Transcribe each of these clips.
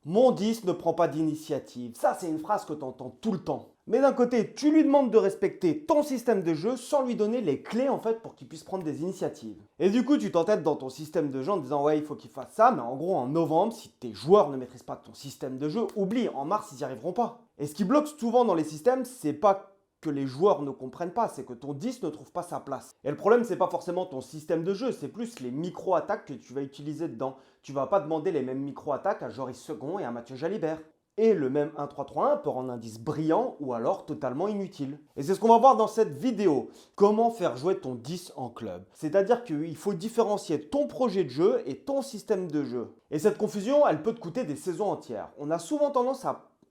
Mon 10 ne prend pas d'initiative. Ça, c'est une phrase que tu entends tout le temps. Mais d'un côté, tu lui demandes de respecter ton système de jeu sans lui donner les clés en fait pour qu'il puisse prendre des initiatives. Et du coup, tu t'entêtes dans ton système de jeu en disant ouais, il faut qu'il fasse ça, mais en gros, en novembre, si tes joueurs ne maîtrisent pas ton système de jeu, oublie, en mars, ils n'y arriveront pas. Et ce qui bloque souvent dans les systèmes, c'est pas que les joueurs ne comprennent pas, c'est que ton 10 ne trouve pas sa place. Et le problème, c'est pas forcément ton système de jeu, c'est plus les micro-attaques que tu vas utiliser dedans. Tu vas pas demander les mêmes micro-attaques à Joris Second et à Mathieu Jalibert. Et le même 1-3-3-1 peut rendre un 10 brillant ou alors totalement inutile. Et c'est ce qu'on va voir dans cette vidéo. Comment faire jouer ton 10 en club. C'est-à-dire qu'il faut différencier ton projet de jeu et ton système de jeu. Et cette confusion, elle peut te coûter des saisons entières. On a souvent tendance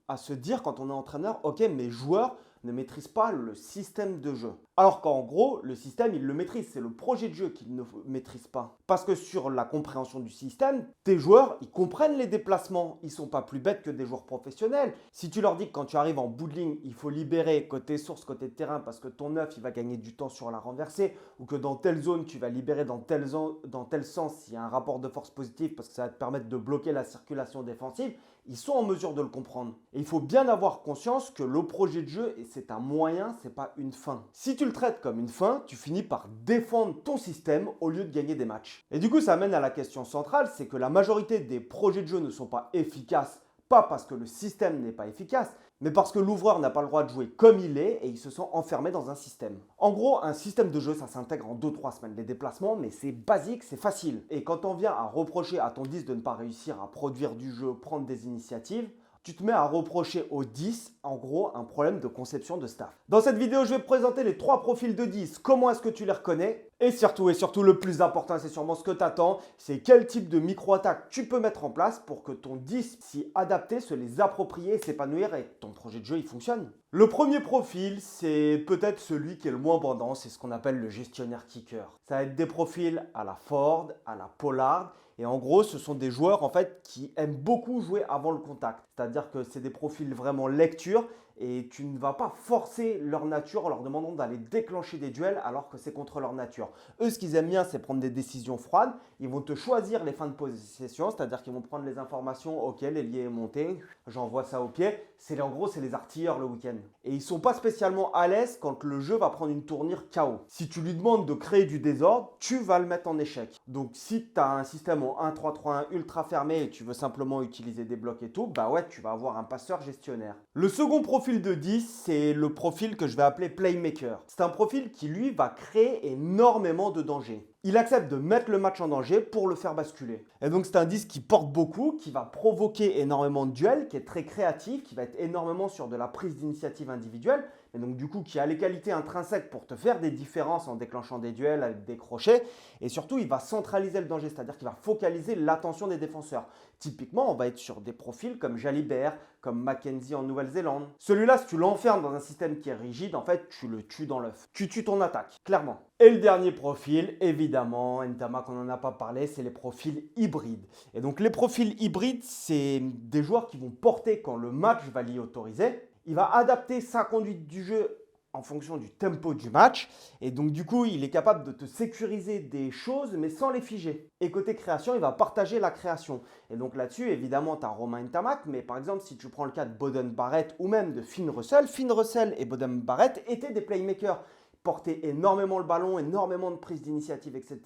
à se dire quand on est entraîneur, ok, mes joueurs ne maîtrisent pas le système de jeu. Alors qu'en gros, le système, il le maîtrise. C'est le projet de jeu qu'il ne maîtrise pas. Parce que sur la compréhension du système, tes joueurs, ils comprennent les déplacements. Ils ne sont pas plus bêtes que des joueurs professionnels. Si tu leur dis que quand tu arrives en bout de ligne, il faut libérer côté source, côté terrain, parce que ton 9, il va gagner du temps sur la renversée, ou que dans telle zone, tu vas libérer dans tel sens s'il y a un rapport de force positif, parce que ça va te permettre de bloquer la circulation défensive, ils sont en mesure de le comprendre. Et il faut bien avoir conscience que le projet de jeu, c'est un moyen, c'est pas une fin. Si tu le traites comme une fin, tu finis par défendre ton système au lieu de gagner des matchs. Et du coup, ça amène à la question centrale, c'est que la majorité des projets de jeu ne sont pas efficaces, pas parce que le système n'est pas efficace, mais parce que l'ouvreur n'a pas le droit de jouer comme il est et il se sent enfermé dans un système. En gros, un système de jeu, ça s'intègre en 2-3 semaines. Les déplacements, mais c'est basique, c'est facile. Et quand on vient à reprocher à ton 10 de ne pas réussir à produire du jeu, prendre des initiatives, tu te mets à reprocher au 10, en gros, un problème de conception de staff. Dans cette vidéo, je vais te présenter les 3 profils de 10, comment est-ce que tu les reconnais, et surtout, le plus important, c'est sûrement ce que tu attends, c'est quel type de micro-attaque tu peux mettre en place pour que ton 10 s'y adapter, se les approprier, s'épanouir et que ton projet de jeu il fonctionne. Le premier profil, c'est peut-être celui qui est le moins bandant, c'est ce qu'on appelle le gestionnaire kicker. Ça va être des profils à la Ford, à la Pollard, et en gros, ce sont des joueurs en fait qui aiment beaucoup jouer avant le contact. C'est-à-dire que c'est des profils vraiment lecture et tu ne vas pas forcer leur nature en leur demandant d'aller déclencher des duels alors que c'est contre leur nature. Eux, ce qu'ils aiment bien, c'est prendre des décisions froides. Ils vont te choisir les fins de possession, c'est-à-dire qu'ils vont prendre les informations, ok, l'ailier est monté, j'envoie ça au pied. En gros, c'est les artilleurs le week-end. Et ils ne sont pas spécialement à l'aise quand le jeu va prendre une tournure KO. Si tu lui demandes de créer du désordre, tu vas le mettre en échec. Donc si tu as un système en 1-3-3-1 ultra fermé et tu veux simplement utiliser des blocs et tout, bah ouais, tu vas avoir un passeur gestionnaire. Le second profil de 10, c'est le profil que je vais appeler Playmaker. C'est un profil qui, lui, va créer énormément de danger. Il accepte de mettre le match en danger pour le faire basculer. Et donc c'est un 10 qui porte beaucoup, qui va provoquer énormément de duels, qui est très créatif, qui va être énormément sur de la prise d'initiative individuelle, et donc du coup qui a les qualités intrinsèques pour te faire des différences en déclenchant des duels avec des crochets, et surtout il va centraliser le danger, c'est-à-dire qu'il va focaliser l'attention des défenseurs. Typiquement, on va être sur des profils comme Jalibert, comme Mackenzie en Nouvelle-Zélande. Celui-là, si tu l'enfermes dans un système qui est rigide, en fait, tu le tues dans l'œuf. Tu tues ton attaque, clairement. Et le dernier profil, évidemment, Ntamak, on n'en a pas parlé, c'est les profils hybrides. Et donc les profils hybrides, c'est des joueurs qui vont porter quand le match va l'y autoriser. Il va adapter sa conduite du jeu en fonction du tempo du match. Et donc du coup, il est capable de te sécuriser des choses, mais sans les figer. Et côté création, il va partager la création. Et donc là-dessus, évidemment, tu as Romain Ntamak, mais par exemple, si tu prends le cas de Boden Barrett ou même de Finn Russell et Boden Barrett étaient des playmakers. Portaient énormément le ballon, énormément de prise d'initiative, etc.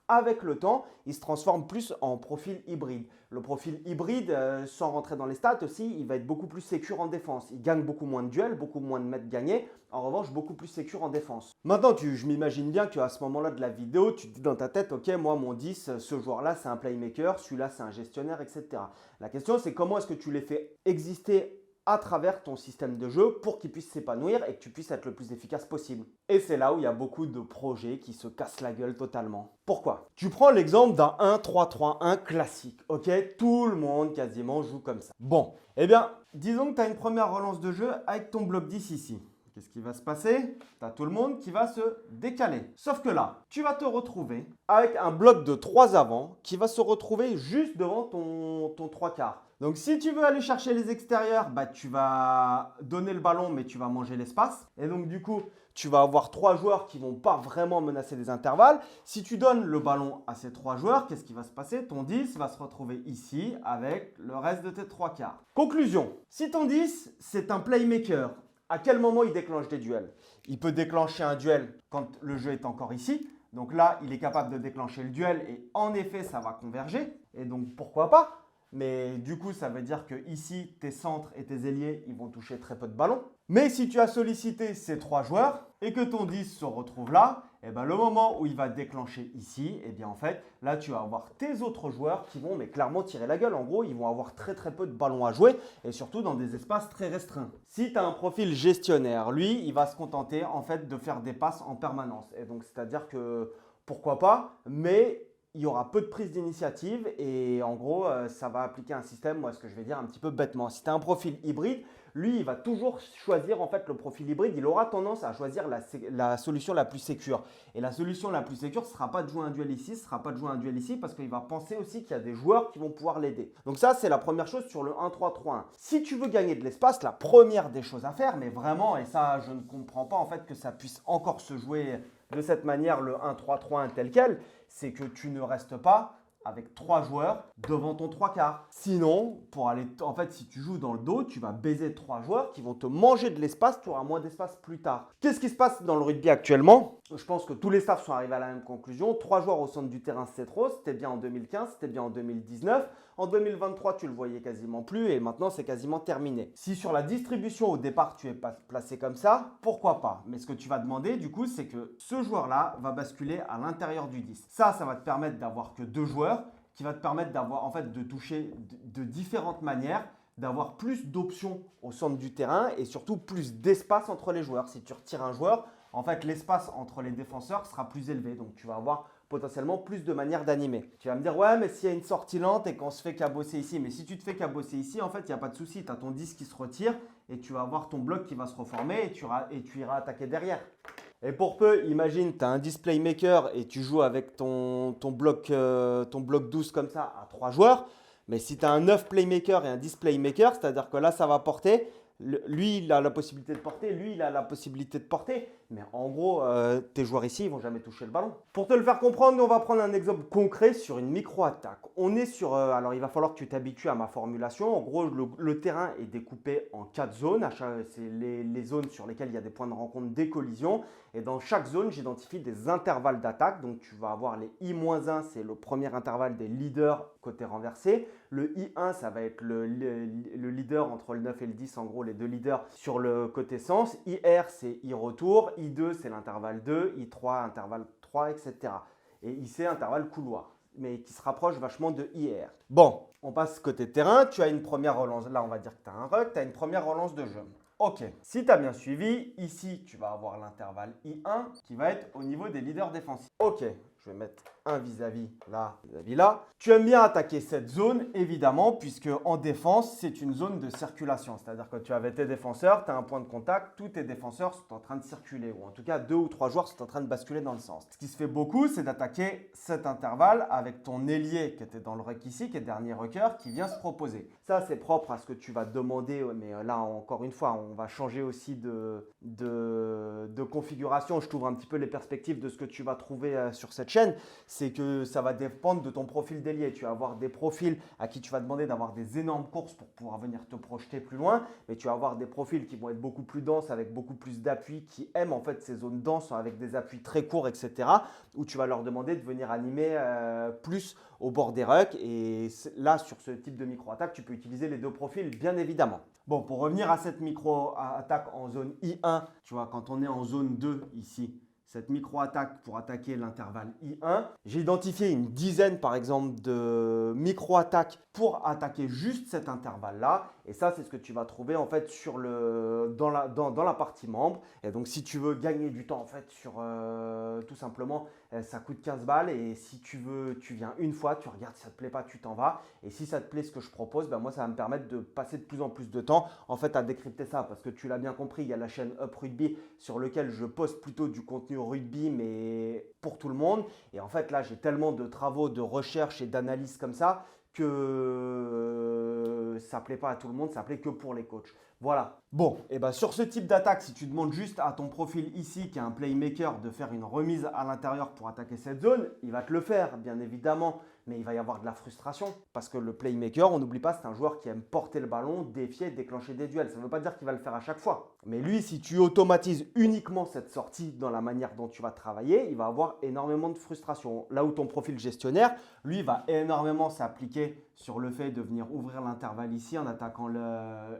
Avec le temps, il se transforme plus en profil hybride. Le profil hybride, sans rentrer dans les stats aussi, il va être beaucoup plus sécure en défense. Il gagne beaucoup moins de duels, beaucoup moins de mètres gagnés. En revanche, beaucoup plus sécure en défense. Maintenant, je m'imagine bien qu'à ce moment-là de la vidéo, tu te dis dans ta tête, ok, moi, mon 10, ce joueur-là, c'est un playmaker, celui-là, c'est un gestionnaire, etc. La question, c'est comment est-ce que tu les fais exister à travers ton système de jeu pour qu'il puisse s'épanouir et que tu puisses être le plus efficace possible. Et c'est là où il y a beaucoup de projets qui se cassent la gueule totalement. Pourquoi? Tu prends l'exemple d'un 1-3-3-1 classique, ok? Tout le monde quasiment joue comme ça. Bon, eh bien, disons que tu as une première relance de jeu avec ton bloc 10 ici. Qu'est-ce qui va se passer? Tu as tout le monde qui va se décaler. Sauf que là, tu vas te retrouver avec un bloc de 3 avant qui va se retrouver juste devant ton 3 quarts. Donc si tu veux aller chercher les extérieurs, bah, tu vas donner le ballon mais tu vas manger l'espace. Et donc du coup, tu vas avoir 3 joueurs qui ne vont pas vraiment menacer les intervalles. Si tu donnes le ballon à ces 3 joueurs, qu'est-ce qui va se passer? Ton 10 va se retrouver ici avec le reste de tes 3 quarts. Conclusion, si ton 10 c'est un playmaker, à quel moment il déclenche des duels? Il peut déclencher un duel quand le jeu est encore ici. Donc là, il est capable de déclencher le duel et en effet, ça va converger. Et donc pourquoi pas? Mais du coup, ça veut dire que ici, tes centres et tes ailiers, ils vont toucher très peu de ballons. Mais si tu as sollicité ces 3 joueurs et que ton 10 se retrouve là, et ben le moment où il va déclencher ici, et bien en fait, là tu vas avoir tes autres joueurs qui vont mais clairement tirer la gueule. En gros, ils vont avoir très peu de ballons à jouer et surtout dans des espaces très restreints. Si tu as un profil gestionnaire, lui, il va se contenter en fait de faire des passes en permanence. Et donc, c'est-à-dire que pourquoi pas, mais il y aura peu de prise d'initiative et en gros, ça va appliquer un système, moi ce que je vais dire un petit peu bêtement. Si tu as un profil hybride, lui, il va toujours choisir en fait le profil hybride. Il aura tendance à choisir la solution la plus sécure. Et la solution la plus sécure, ce ne sera pas de jouer un duel ici, ce ne sera pas de jouer un duel ici parce qu'il va penser aussi qu'il y a des joueurs qui vont pouvoir l'aider. Donc ça, c'est la première chose sur le 1-3-3-1. Si tu veux gagner de l'espace, la première des choses à faire, mais vraiment, et ça, je ne comprends pas en fait que ça puisse encore se jouer de cette manière, le 1-3-3-1 tel quel, c'est que tu ne restes pas avec 3 joueurs devant ton 3 quarts. Sinon, en fait, si tu joues dans le dos, tu vas baiser 3 joueurs qui vont te manger de l'espace, tu auras moins d'espace plus tard. Qu'est-ce qui se passe dans le rugby actuellement? Je pense que tous les staffs sont arrivés à la même conclusion. 3 joueurs au centre du terrain, c'est trop. C'était bien en 2015, c'était bien en 2019. En 2023, tu le voyais quasiment plus et maintenant, c'est quasiment terminé. Si sur la distribution au départ, tu es placé comme ça, pourquoi pas? Mais ce que tu vas demander, du coup, c'est que ce joueur-là va basculer à l'intérieur du 10. Ça va te permettre d'avoir que 2 joueurs qui va te permettre d'avoir, en fait, de toucher de différentes manières, d'avoir plus d'options au centre du terrain et surtout plus d'espace entre les joueurs. Si tu retires un joueur, en fait, l'espace entre les défenseurs sera plus élevé. Donc, tu vas avoir potentiellement plus de manières d'animer. Tu vas me dire, ouais, mais s'il y a une sortie lente et qu'on se fait cabosser ici. Mais si tu te fais cabosser ici, en fait, il n'y a pas de souci. Tu as ton 10 qui se retire et tu vas avoir ton bloc qui va se reformer et tu iras attaquer derrière. Et pour peu, imagine, tu as un 10 playmaker et tu joues avec ton bloc 12 comme ça à 3 joueurs. Mais si tu as un 9 playmaker et un 10 playmaker, c'est-à-dire que là, ça va porter. Lui, il a la possibilité de porter, lui, il a la possibilité de porter. Mais en gros, tes joueurs ici, ils ne vont jamais toucher le ballon. Pour te le faire comprendre, on va prendre un exemple concret sur une micro-attaque. On est sur… alors, il va falloir que tu t'habitues à ma formulation. En gros, le terrain est découpé en 4 zones. C'est les zones sur lesquelles il y a des points de rencontre, des collisions. Et dans chaque zone, j'identifie des intervalles d'attaque. Donc, tu vas avoir les I-1, c'est le premier intervalle des leaders côté renversé. Le I1, ça va être le leader entre le 9 et le 10, en gros, les 2 leaders sur le côté sens. IR, c'est I-retour. I2, c'est l'intervalle 2. I3, intervalle 3, etc. Et IC, intervalle couloir, mais qui se rapproche vachement de IR. Bon, on passe côté terrain. Tu as une première relance. Là, on va dire que tu as un ruck. Tu as une première relance de jeu. Ok, si tu as bien suivi, ici, tu vas avoir l'intervalle I1 qui va être au niveau des leaders défensifs. Ok, je vais mettre un vis-à-vis là, vis-à-vis là. Tu aimes bien attaquer cette zone, évidemment, puisque en défense, c'est une zone de circulation. C'est-à-dire que tu avais tes défenseurs, tu as un point de contact, tous tes défenseurs sont en train de circuler, ou en tout cas 2 ou 3 joueurs sont en train de basculer dans le sens. Ce qui se fait beaucoup, c'est d'attaquer cet intervalle avec ton ailier qui était dans le ruck ici, qui est dernier rucker, qui vient se proposer. Ça, c'est propre à ce que tu vas demander, mais là, encore une fois, on va changer aussi de configuration. Je t'ouvre un petit peu les perspectives de ce que tu vas trouver sur cette chaîne. C'est que ça va dépendre de ton profil d'ailier. Tu vas avoir des profils à qui tu vas demander d'avoir des énormes courses pour pouvoir venir te projeter plus loin, mais tu vas avoir des profils qui vont être beaucoup plus denses, avec beaucoup plus d'appui, qui aiment en fait ces zones denses avec des appuis très courts, etc., où tu vas leur demander de venir animer plus au bord des rucks. Et là, sur ce type de micro-attaque, tu peux utiliser les 2 profils, bien évidemment. Bon, pour revenir à cette micro-attaque en zone I1, tu vois, quand on est en zone 2 ici, cette micro-attaque pour attaquer l'intervalle I1. J'ai identifié une dizaine, par exemple, de micro-attaques pour attaquer juste cet intervalle-là. Et ça, c'est ce que tu vas trouver en fait dans la partie membre. Et donc, si tu veux gagner du temps, en fait, tout simplement, ça coûte 15 balles. Et si tu veux, tu viens une fois, tu regardes, si ça ne te plaît pas, tu t'en vas. Et si ça te plaît ce que je propose, ben moi, ça va me permettre de passer de plus en plus de temps en fait à décrypter ça. Parce que tu l'as bien compris, il y a la chaîne Up Rugby sur laquelle je poste plutôt du contenu rugby, mais pour tout le monde. Et en fait, là, j'ai tellement de travaux, de recherche et d'analyse comme ça que ça plaît pas à tout le monde, ça plaît que pour les coachs. Voilà. Bon, et ben sur ce type d'attaque, si tu demandes juste à ton profil ici, qui est un playmaker, de faire une remise à l'intérieur pour attaquer cette zone, il va te le faire, bien évidemment, mais il va y avoir de la frustration. Parce que le playmaker, on n'oublie pas, c'est un joueur qui aime porter le ballon, défier, déclencher des duels. Ça ne veut pas dire qu'il va le faire à chaque fois. Mais lui, si tu automatises uniquement cette sortie dans la manière dont tu vas travailler, il va avoir énormément de frustration. Là où ton profil gestionnaire, lui, va énormément s'appliquer sur le fait de venir ouvrir l'intervalle ici en attaquant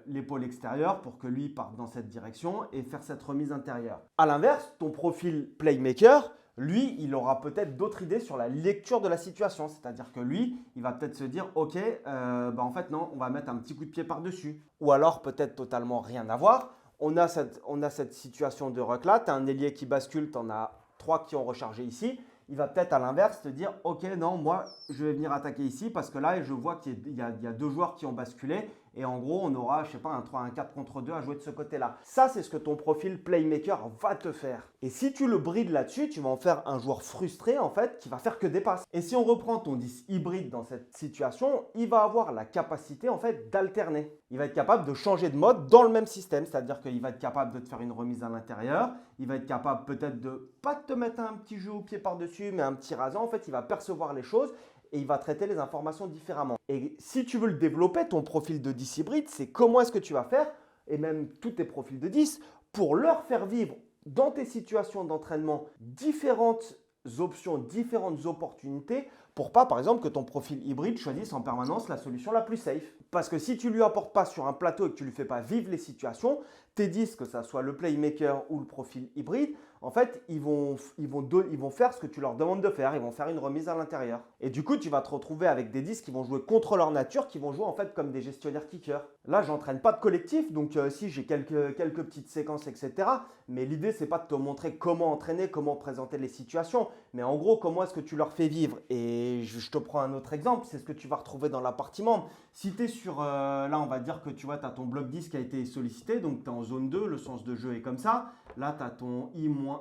l'épaule extérieure pour que lui parte dans cette direction et faire cette remise intérieure. A l'inverse, ton profil playmaker, lui, il aura peut-être d'autres idées sur la lecture de la situation. C'est-à-dire que lui, il va peut-être se dire « Ok, en fait non, on va mettre un petit coup de pied par-dessus. » Ou alors peut-être totalement rien à voir. On a cette situation de ruck là, tu as un ailier qui bascule, tu en as 3 qui ont rechargé ici. Il va peut-être à l'inverse te dire « Ok, non, moi, je vais venir attaquer ici parce que là, je vois qu'il y a 2 joueurs qui ont basculé. Et en gros, on aura, je sais pas, un 3, un 4 contre 2 à jouer de ce côté-là. » Ça, c'est ce que ton profil playmaker va te faire. Et si tu le brides là-dessus, tu vas en faire un joueur frustré, en fait, qui va faire que des passes. Et si on reprend ton 10 hybride dans cette situation, il va avoir la capacité, en fait, d'alterner. Il va être capable de changer de mode dans le même système. C'est-à-dire qu'il va être capable de te faire une remise à l'intérieur. Il va être capable peut-être de pas te mettre un petit jeu au pied par-dessus, mais un petit rasant. En fait, il va percevoir les choses et il va traiter les informations différemment. Et si tu veux le développer, ton profil de 10 hybride, c'est comment est-ce que tu vas faire, et même tous tes profils de 10, pour leur faire vivre dans tes situations d'entraînement différentes options, différentes opportunités, pour pas, par exemple, que ton profil hybride choisisse en permanence la solution la plus safe. Parce que si tu ne lui apportes pas sur un plateau et que tu ne lui fais pas vivre les situations, tes 10, que ça soit le playmaker ou le profil hybride, en fait, ils vont faire ce que tu leur demandes de faire. Ils vont faire une remise à l'intérieur. Et du coup, tu vas te retrouver avec des 10 qui vont jouer contre leur nature, qui vont jouer en fait comme des gestionnaires kickers. Là, j'entraîne pas de collectif, donc si j'ai quelques petites séquences, etc. Mais l'idée, c'est pas de te montrer comment entraîner, comment présenter les situations, mais en gros, comment est-ce que tu leur fais vivre. Et je te prends un autre exemple, c'est ce que tu vas retrouver dans la partie membre. Si tu es sur, là, on va dire que tu vois, tu as ton bloc 10 qui a été sollicité, donc tu es en zone 2, le sens de jeu est comme ça. Là, tu as ton I-1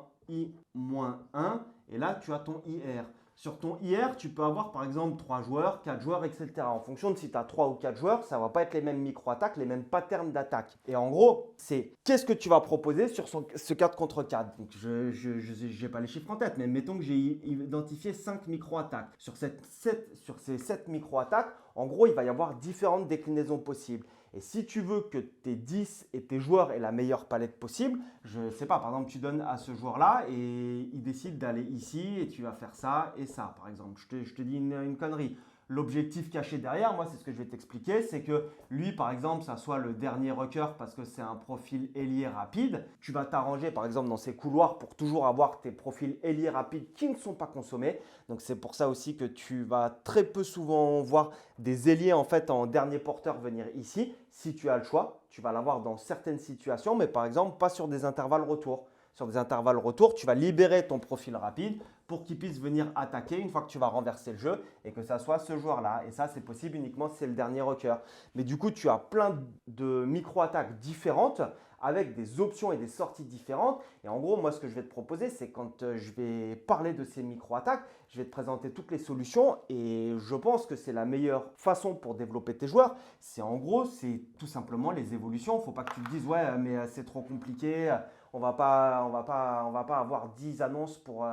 et là, tu as ton IR. Sur ton IR, tu peux avoir par exemple 3 joueurs, 4 joueurs, etc. En fonction de si tu as 3 ou 4 joueurs, ça ne va pas être les mêmes micro-attaques, les mêmes patterns d'attaque. Et en gros, c'est qu'est-ce que tu vas proposer sur ce 4 contre 4. Donc, je n'ai pas les chiffres en tête, mais mettons que j'ai identifié 5 micro-attaques. Sur ces 7 micro-attaques, en gros, il va y avoir différentes déclinaisons possibles. Et si tu veux que tes 10 et tes joueurs aient la meilleure palette possible, je ne sais pas, par exemple, tu donnes à ce joueur-là et il décide d'aller ici et tu vas faire ça et ça, par exemple. Je te dis une connerie. L'objectif caché derrière, moi, c'est ce que je vais t'expliquer, c'est que lui, par exemple, ça soit le dernier rucker parce que c'est un profil ailier rapide. Tu vas t'arranger, par exemple, dans ces couloirs pour toujours avoir tes profils ailiers rapides qui ne sont pas consommés. Donc, c'est pour ça aussi que tu vas très peu souvent voir des ailiers, en fait, en dernier porteur venir ici. Si tu as le choix, tu vas l'avoir dans certaines situations, mais par exemple, pas sur des intervalles retour. Sur des intervalles retour, tu vas libérer ton profil rapide pour qu'il puisse venir attaquer une fois que tu vas renverser le jeu et que ça soit ce joueur-là. Et ça, c'est possible uniquement si c'est le dernier rocker. Mais du coup, tu as plein de micro-attaques différentes avec des options et des sorties différentes. Et en gros, moi, ce que je vais te proposer, c'est quand je vais parler de ces micro-attaques, je vais te présenter toutes les solutions et je pense que c'est la meilleure façon pour développer tes joueurs. C'est en gros, c'est tout simplement les évolutions. Il ne faut pas que tu te dises « ouais, mais c'est trop compliqué ». On va pas avoir 10 annonces pour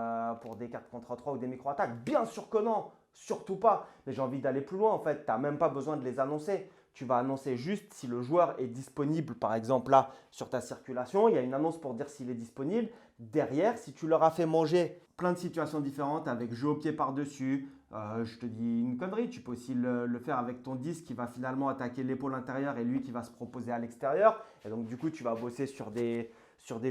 des 4 contre 3 ou des micro-attaques. Bien sûr que non, surtout pas. Mais j'ai envie d'aller plus loin en fait. Tu n'as même pas besoin de les annoncer. Tu vas annoncer juste si le joueur est disponible, par exemple là, sur ta circulation. Il y a une annonce pour dire s'il est disponible. Derrière, si tu leur as fait manger plein de situations différentes avec jeu au pied par-dessus, je te dis une connerie, tu peux aussi le faire avec ton 10 qui va finalement attaquer l'épaule intérieure et lui qui va se proposer à l'extérieur. Et donc du coup, tu vas bosser sur des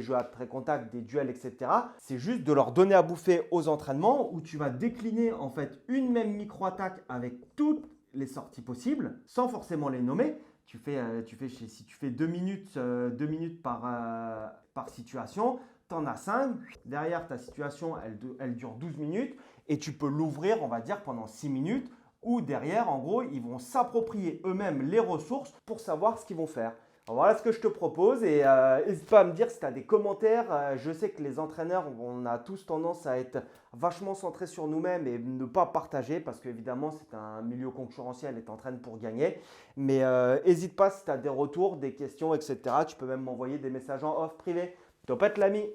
jeux à très contact, des duels, etc. C'est juste de leur donner à bouffer aux entraînements où tu vas décliner en fait une même micro-attaque avec toutes les sorties possibles sans forcément les nommer. Si tu fais 2 minutes par situation, tu en as 5. Derrière, ta situation, elle dure 12 minutes et tu peux l'ouvrir, on va dire, pendant 6 minutes où derrière, en gros, ils vont s'approprier eux-mêmes les ressources pour savoir ce qu'ils vont faire. Alors voilà ce que je te propose et n'hésite pas à me dire si tu as des commentaires. Je sais que les entraîneurs, on a tous tendance à être vachement centrés sur nous-mêmes et ne pas partager parce qu'évidemment c'est un milieu concurrentiel et tu entraînes pour gagner. Mais n'hésite pas si tu as des retours, des questions, etc. Tu peux même m'envoyer des messages en off privé. Topette l'ami!